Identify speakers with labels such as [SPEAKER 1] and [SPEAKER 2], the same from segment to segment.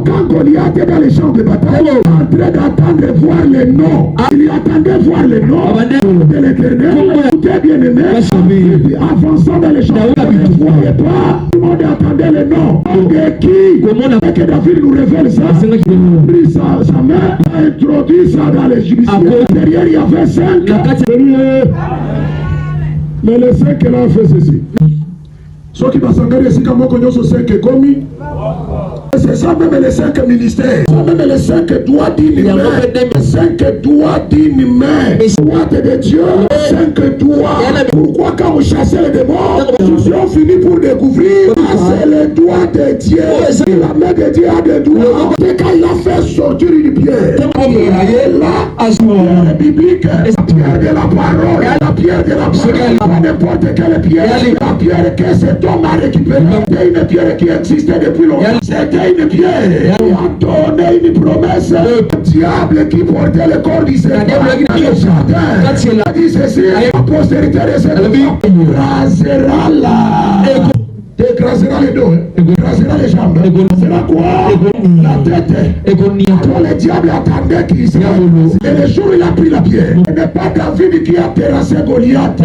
[SPEAKER 1] quand Goliath est dans les champs de bataille, en train d'attendre voir les noms, il attendait voir les noms de l'Éternel. Écoutez bien aimé, avançant dans les champs, ne voyez pas, tout le monde attendait les noms. De qui? Comment que David nous révèle ça? Il a pris sa main, il a introduit ça dans les judiciaires. Derrière il y avait 5. Mais les 5 là ont fait ceci. Ceux qui vont s'engager ici, comme on sont 5 commis. C'est ça même les 5 ministères. Ça même les 5 doigts d'une main. Les 5 doigts d'une main. Les doigts de Dieu. 5 doigts. Pourquoi quand vous chassez les démons, ils ont fini pour découvrir c'est les doigts de Dieu. La main de Dieu a des doigts. C'est quand il a fait sortir une pierre. Et là, la pierre biblique, la pierre de la parole, la pierre de la parole, pas n'importe quelle pierre. La pierre que cet homme a récupérée, c'est une pierre qui existait depuis longtemps. C'était une pierre. Il a donné une promesse. Le diable qui portait le corps du Seigneur dans le jardin. Il a dit ceci, la postérité de cette femme rasera là. Écrasera les dos, écrasera les jambes, écrasera quoi? La tête. Quand le diable attendait qu'il se... Et le jour où il a pris la pierre, ce n'est pas David qui a terrassé Goliath.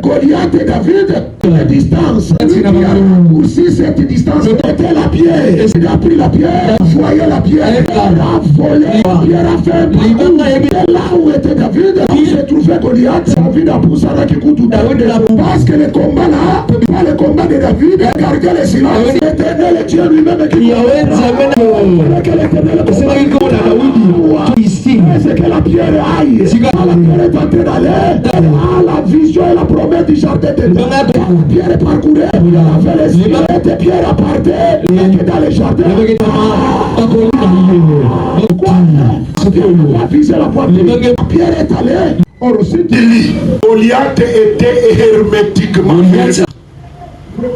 [SPEAKER 1] Goliath et David, la distance. Il a raccourci cette distance. C'était la pierre. Il a pris la pierre, voyait la pierre, il a volé. La pierre a fait un parcours. Et là où était David, où se trouvait Goliath, David a poussé à qui coûte parce que le combat là, pas le combat de David, gardez le silence. L'éternel est Dieu lui-même qui c'est que la pierre aille. La pierre est entrée dans l'air. La vision et la promesse du jardin de Dieu. La pierre est parcourue. Elle avait les yeux de pierre à partir. Et dans les jardins. La vision et la poitrine. La pierre est allée. Or aussi, Goliath était hermétiquement fermé.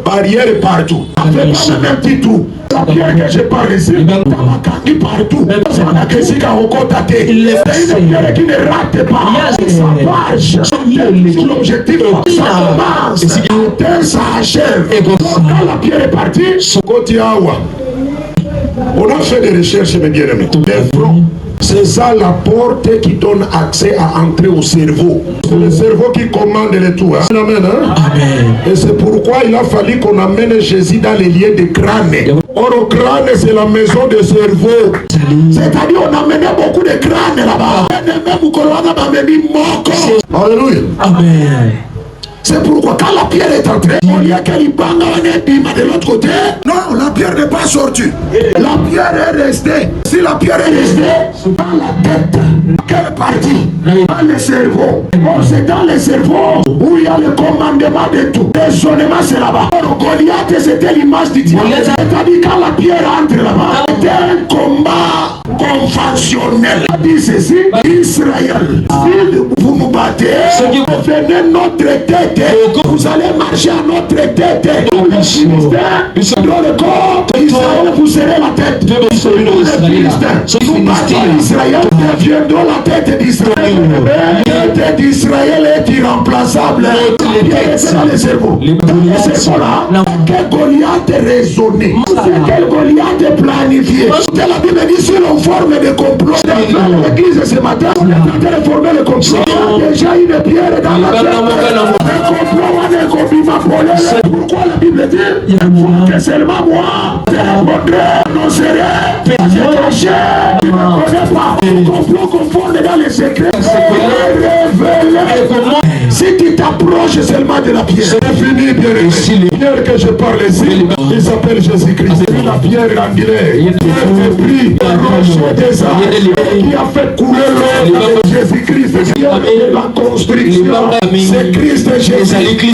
[SPEAKER 1] Barrière partout. Avec même un petit trou. La pierre que je parle ici, qui partout. C'est un que si on contacte. C'est une pierre qui ne rate pas. Ça marche. Sur l'objectif, ça commence. Ça achève. Quand la pierre est partie, on a fait des recherches, mes bien-aimés. Les fronts. C'est ça la porte qui donne accès à entrer au cerveau. C'est le cerveau qui commande le tout. Hein? Amen, hein? Amen. Et c'est pourquoi il a fallu qu'on amène Jésus dans les lieux de crâne. Or, le crâne, c'est la maison du cerveau. C'est-à-dire on amenait beaucoup de crânes là-bas. Alléluia. Amen. C'est pourquoi quand la pierre est entrée, au lieu qu'elle bang de l'autre côté, non, la pierre n'est pas sortie. La pierre est restée. Si la pierre est restée dans la tête, quelle partie? Dans le cerveau. Bon, c'est dans le cerveau où il y a le commandement de tout. Le raisonnement, c'est là-bas. Goliath, c'était l'image du diable. C'est-à-dire quand la pierre entre là-bas, c'était un combat conventionnel. Il dit ceci, Israël, si vous nous battez, venez notre tête. Vous allez marcher à notre tête. Dans le ministère, dans le corps, Israël, vous serez la tête. Nous battons Israël, deviendrons la tête d'Israël. La tête d'Israël est irremplaçable. Il est dans le cerveau. Dans le cerveau là, que Goliath est raisonné. Quel Goliath est planifié. La Bible dit sur une forme de complot. Dans l'église ce matin, on est en train de former le complot. Il y a déjà une pierre dans la terre. Pourquoi la Bible dit que seulement moi je répondrai, annoncerai, je caché, je ne connais pas. Le complot confond dans les secrets. Révélé. Si tu t'approches seulement de la pierre, c'est fini, bien aimé. La pierre que je parle ici, il s'appelle Jésus-Christ. C'est la pierre angulaire. Il est pris la roche des arts qui a fait couler l'eau avec Jésus-Christ. La construction, c'est Christ Jésus.